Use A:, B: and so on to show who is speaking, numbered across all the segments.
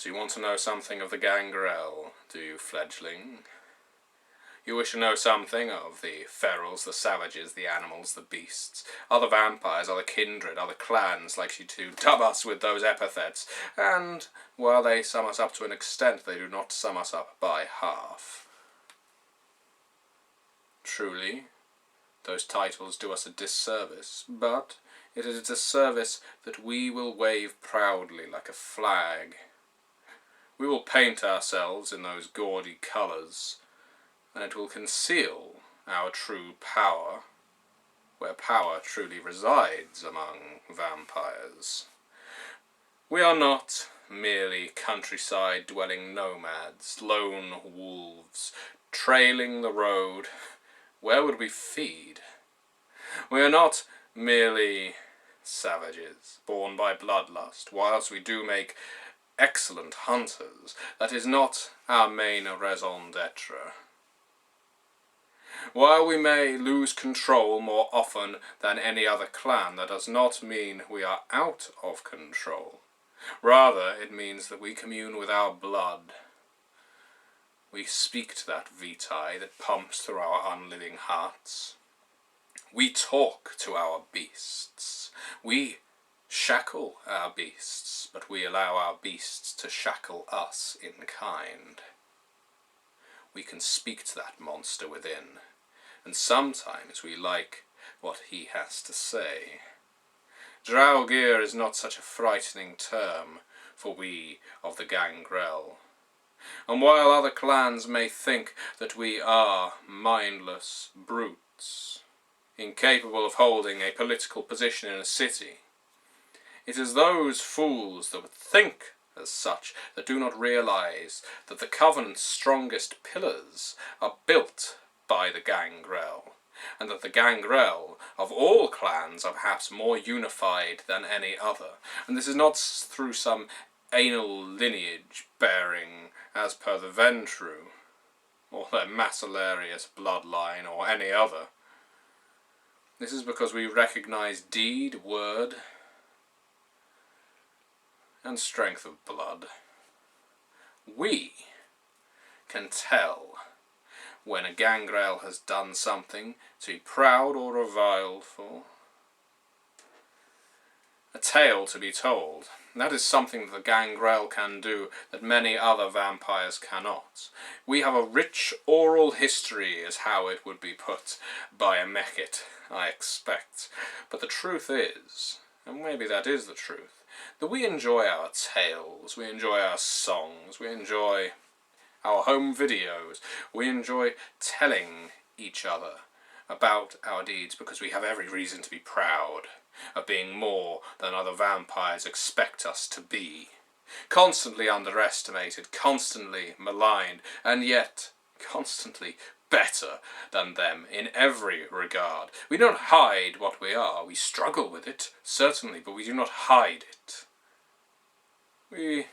A: So you want to know something of the Gangrel, do you, fledgling? You wish to know something of the ferals, the savages, the animals, the beasts, other vampires, other kindred, other clans, like you to dub us with those epithets, and while they sum us up to an extent, they do not sum us up by half. Truly, those titles do us a disservice, but it is a disservice that we will wave proudly like a flag. We will paint ourselves in those gaudy colours, and it will conceal our true power, where power truly resides among vampires. We are not merely countryside-dwelling nomads, lone wolves, trailing the road. Where would we feed? We are not merely savages, born by bloodlust, whilst we do make excellent hunters. That is not our main raison d'etre. While we may lose control more often than any other clan, that does not mean we are out of control. Rather, it means that we commune with our blood. We speak to that vitae that pumps through our unliving hearts. We talk to our beasts. We shackle our beasts, but we allow our beasts to shackle us in kind. We can speak to that monster within, and sometimes we like what he has to say. Draugr is not such a frightening term for we of the Gangrel. And while other clans may think that we are mindless brutes, incapable of holding a political position in a city, it is those fools that would think as such that do not realize that the Covenant's strongest pillars are built by the Gangrel, and that the Gangrel of all clans are perhaps more unified than any other. And this is not through some anal lineage bearing as per the Ventru, or their Macellarius bloodline, or any other. This is because we recognize deed, word, and strength of blood. We can tell when a Gangrel has done something to be proud or reviled for. A tale to be told. That is something that the Gangrel can do that many other vampires cannot. We have a rich oral history, is how it would be put by a Mechit, I expect. But the truth is, and maybe that is the truth, that we enjoy our tales, we enjoy our songs, we enjoy our home videos, we enjoy telling each other about our deeds because we have every reason to be proud of being more than other vampires expect us to be. Constantly underestimated, constantly maligned, and yet constantly better than them in every regard. We don't hide what we are. We struggle with it, certainly, but we do not hide it. We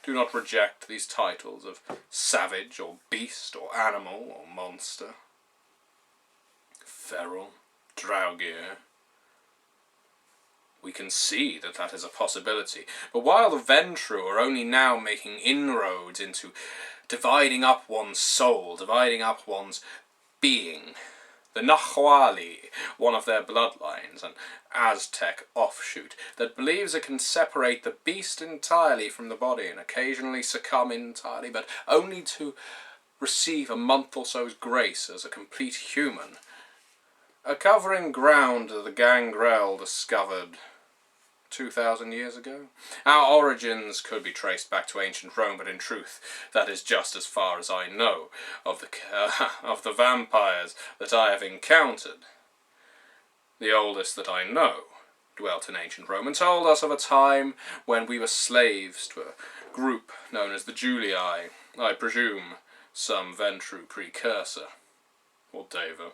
A: do not reject these titles of savage or beast or animal or monster. Feral, Draugr. We can see that that is a possibility, but while the Ventru are only now making inroads into dividing up one's soul, dividing up one's being, the Nahuali, one of their bloodlines, an Aztec offshoot, that believes it can separate the beast entirely from the body and occasionally succumb entirely, but only to receive a month or so's grace as a complete human, are covering ground that the Gangrel discovered 2,000 years ago. Our origins could be traced back to ancient Rome, but in truth, that is just as far as I know of the vampires that I have encountered. The oldest that I know dwelt in ancient Rome and told us of a time when we were slaves to a group known as the Julii, I presume some Ventru precursor, or Deva.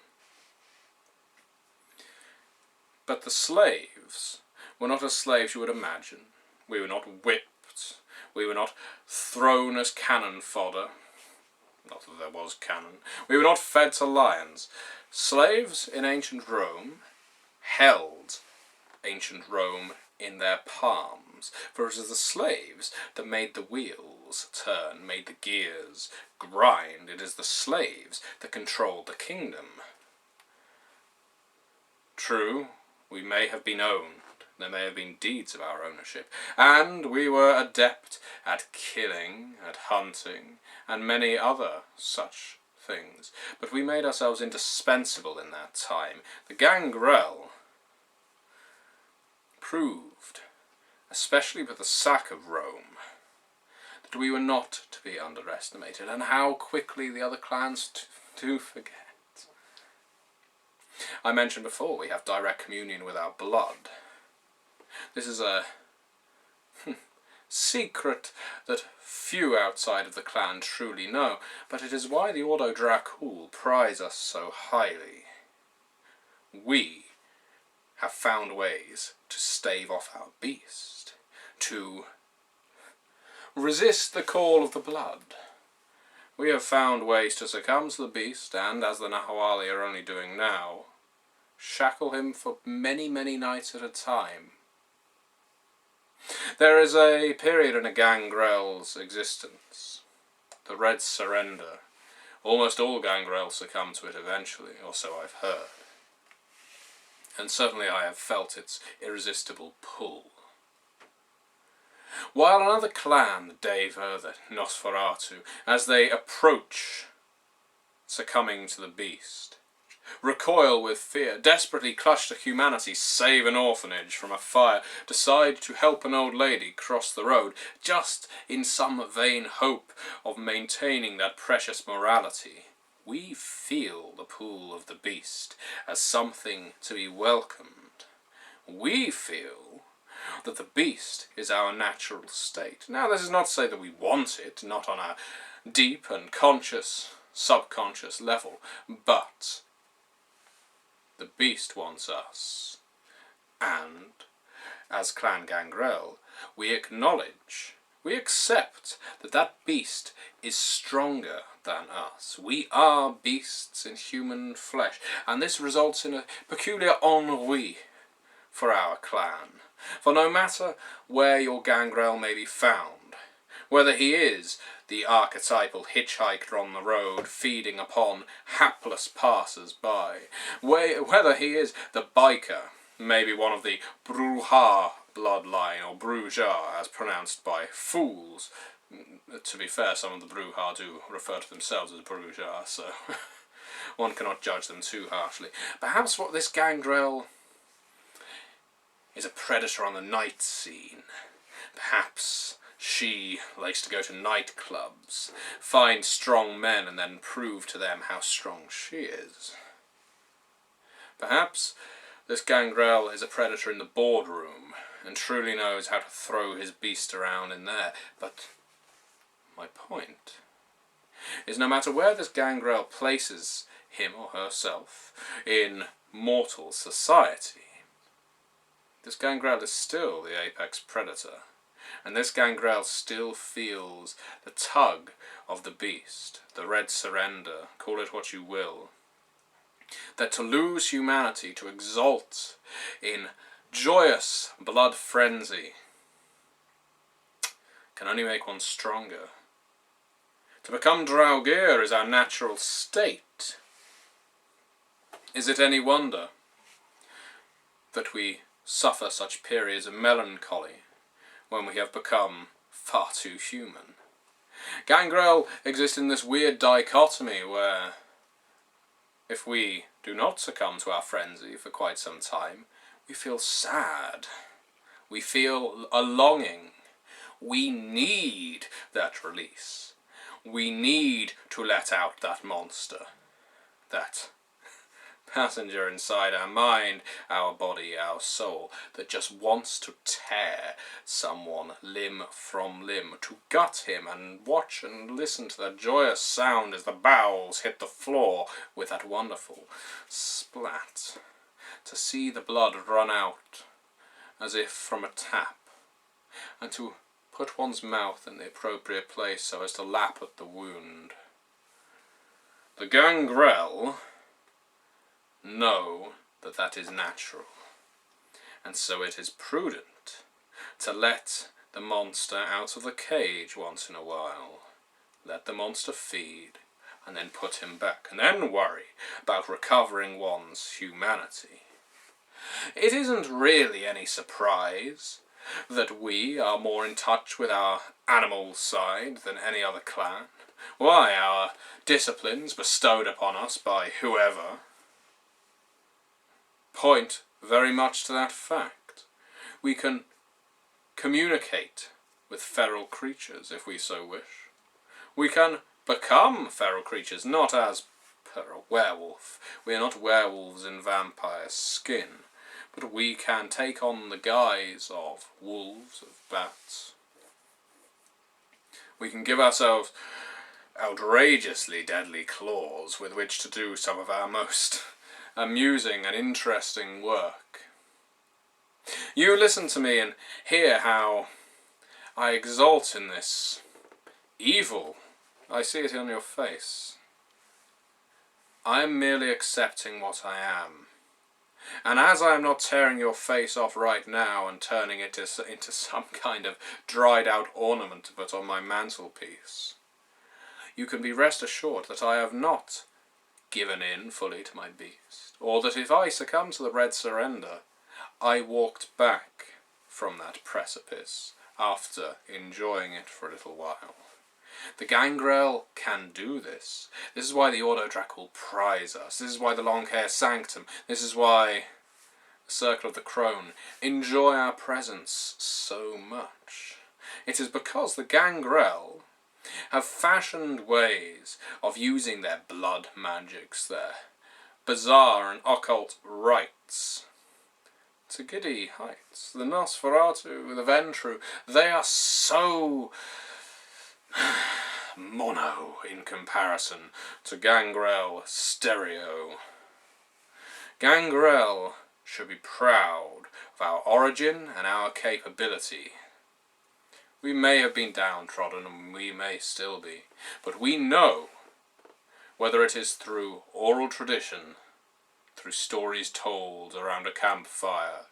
A: But the slaves were not as slaves you would imagine. We were not whipped. We were not thrown as cannon fodder. Not that there was cannon. We were not fed to lions. Slaves in ancient Rome held ancient Rome in their palms. arms, for it is the slaves that made the wheels turn, made the gears grind. It is the slaves that controlled the kingdom. True, we may have been owned, there may have been deeds of our ownership, and we were adept at killing, at hunting, and many other such things, but we made ourselves indispensable in that time. The Gangrel proved, especially with the sack of Rome, that we were not to be underestimated, and how quickly the other clans do forget. I mentioned before we have direct communion with our blood. This is a secret that few outside of the clan truly know, but it is why the Ordo Dracul prize us so highly. We have found ways to stave off our beast, to resist the call of the blood. We have found ways to succumb to the beast, and, as the Nahuali are only doing now, shackle him for many, many nights at a time. There is a period in a Gangrel's existence, the Red Surrender. Almost all Gangrel succumb to it eventually, or so I've heard. And certainly I have felt its irresistible pull. While another clan, the Dever, the Nosferatu, as they approach succumbing to the beast, recoil with fear, desperately clutch to humanity, save an orphanage from a fire, decide to help an old lady cross the road, just in some vain hope of maintaining that precious morality. We feel the pull of the beast as something to be welcomed. We feel that the beast is our natural state. Now, this is not to say that we want it, not on a deep and conscious, subconscious level, but the beast wants us. And, as Clan Gangrel, we acknowledge, we accept that that beast is stronger than us. We are beasts in human flesh, and this results in a peculiar ennui for our clan. For no matter where your Gangrel may be found, whether he is the archetypal hitchhiker on the road feeding upon hapless passers-by, whether he is the biker, maybe one of the Bruja bloodline, or Bruja as pronounced by fools. To be fair, some of the Bruja do refer to themselves as Bruja, so one cannot judge them too harshly. Perhaps what this Gangrel is a predator on the night scene. Perhaps she likes to go to nightclubs, find strong men, and then prove to them how strong she is. Perhaps this Gangrel is a predator in the boardroom, and truly knows how to throw his beast around in there. But my point is, no matter where this Gangrel places him or herself in mortal society, this Gangrel is still the apex predator, and this Gangrel still feels the tug of the beast, the red surrender, call it what you will. That to lose humanity, to exult in joyous blood frenzy, can only make one stronger. To become Draugr is our natural state. Is it any wonder that we suffer such periods of melancholy when we have become far too human? Gangrel exists in this weird dichotomy where, if we do not succumb to our frenzy for quite some time, we feel sad. We feel a longing. We need that release. We need to let out that monster, that passenger inside our mind, our body, our soul, that just wants to tear someone limb from limb, to gut him and watch and listen to the joyous sound as the bowels hit the floor with that wonderful splat, to see the blood run out as if from a tap, and to put one's mouth in the appropriate place so as to lap at the wound. The Gangrel know that that is natural, and so it is prudent to let the monster out of the cage once in a while. Let the monster feed, and then put him back, and then worry about recovering one's humanity. It isn't really any surprise that we are more in touch with our animal side than any other clan. Why, our disciplines bestowed upon us by whoever point very much to that fact. We can communicate with feral creatures if we so wish. We can become feral creatures, not as per a werewolf. We are not werewolves in vampire skin, but we can take on the guise of wolves, of bats. We can give ourselves outrageously deadly claws with which to do some of our most amusing and interesting work. You listen to me and hear how I exult in this evil. I see it on your face. I am merely accepting what I am. And as I am not tearing your face off right now and turning it into some kind of dried out ornament to put on my mantelpiece, you can be rest assured that I have not given in fully to my beast, or that if I succumb to the red surrender, I walked back from that precipice after enjoying it for a little while. The Gangrel can do this. This is why the Autodrac will prize us. This is why the Longhair Sanctum, this is why the Circle of the Crone enjoy our presence so much. It is because the Gangrel have fashioned ways of using their blood magics, their bizarre and occult rites, to giddy heights. The Nosferatu, the Ventru, they are so mono in comparison to Gangrel Stereo. Gangrel should be proud of our origin and our capability. We may have been downtrodden, and we may still be, but we know, whether it is through oral tradition, through stories told around a campfire,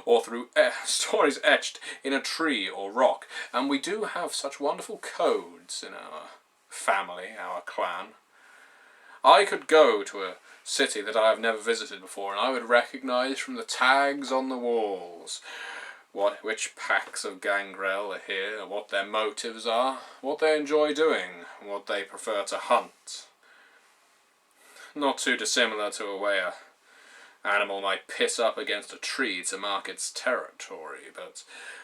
A: or through stories etched in a tree or rock, and we do have such wonderful codes in our family, our clan. I could go to a city that I have never visited before, and I would recognise from the tags on the walls which packs of Gangrel are here, what their motives are, what they enjoy doing, what they prefer to hunt. Not too dissimilar to a way an animal might piss up against a tree to mark its territory, but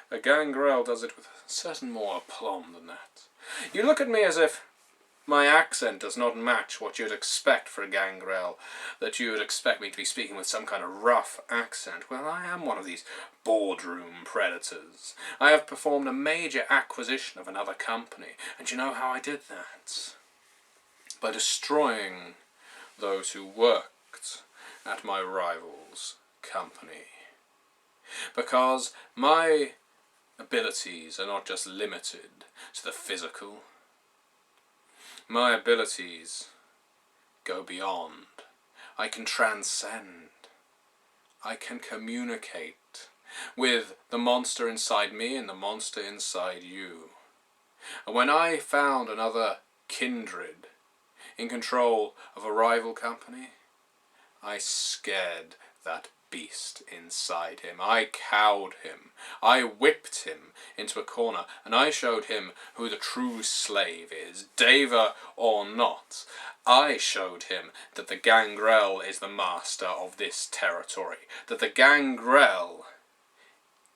A: a Gangrel does it with a certain more aplomb than that. You look at me as if my accent does not match what you'd expect for a Gangrel, that you would expect me to be speaking with some kind of rough accent. Well, I am one of these boardroom predators. I have performed a major acquisition of another company, and you know how I did that? By destroying those who worked at my rival's company. Because my abilities are not just limited to the physical. My abilities go beyond. I can transcend. I can communicate with the monster inside me and the monster inside you. And when I found another kindred in control of a rival company, I scared that beast inside him. I cowed him. I whipped him into a corner, and I showed him who the true slave is, Deva or not. I showed him that the Gangrel is the master of this territory, that the Gangrel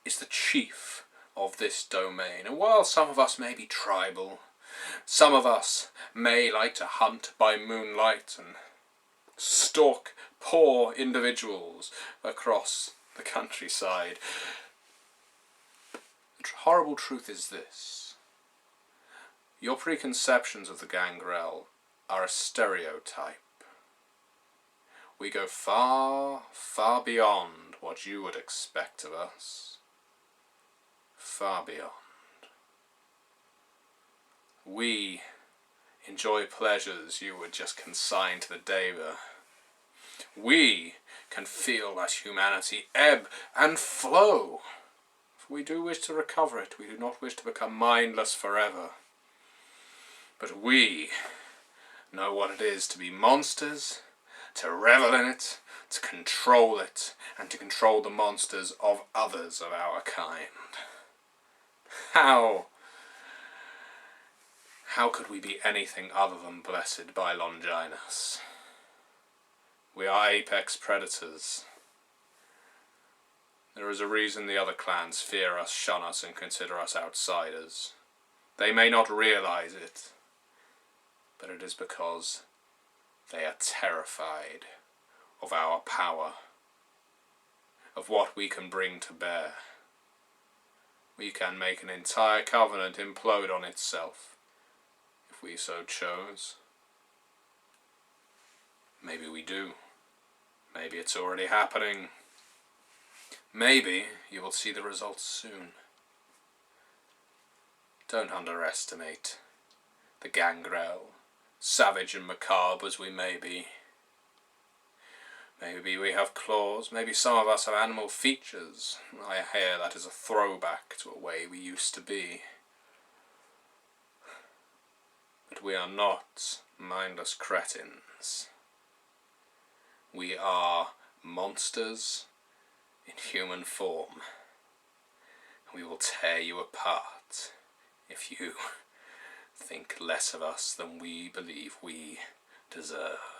A: is the chief of this domain. And while some of us may be tribal, some of us may like to hunt by moonlight and stalk poor individuals across the countryside, the horrible truth is this: your preconceptions of the Gangrel are a stereotype. We go far, far beyond what you would expect of us. Far beyond. We enjoy pleasures you would just consign to the Deva. We can feel that humanity ebb and flow For we do wish to recover it. We do not wish to become mindless forever. But we know what it is to be monsters, to revel in it, to control it, and to control the monsters of others of our kind. How could we be anything other than blessed by Longinus? We are apex predators. There is a reason the other clans fear us, shun us, and consider us outsiders. They may not realize it, but it is because they are terrified of our power, of what we can bring to bear. We can make an entire covenant implode on itself, if we so chose. Maybe we do. Maybe it's already happening. Maybe you will see the results soon. Don't underestimate the Gangrel, savage and macabre as we may be. Maybe we have claws, maybe some of us have animal features. I hear that is a throwback to a way we used to be. But we are not mindless cretins. We are monsters in human form. We will tear you apart if you think less of us than we believe we deserve.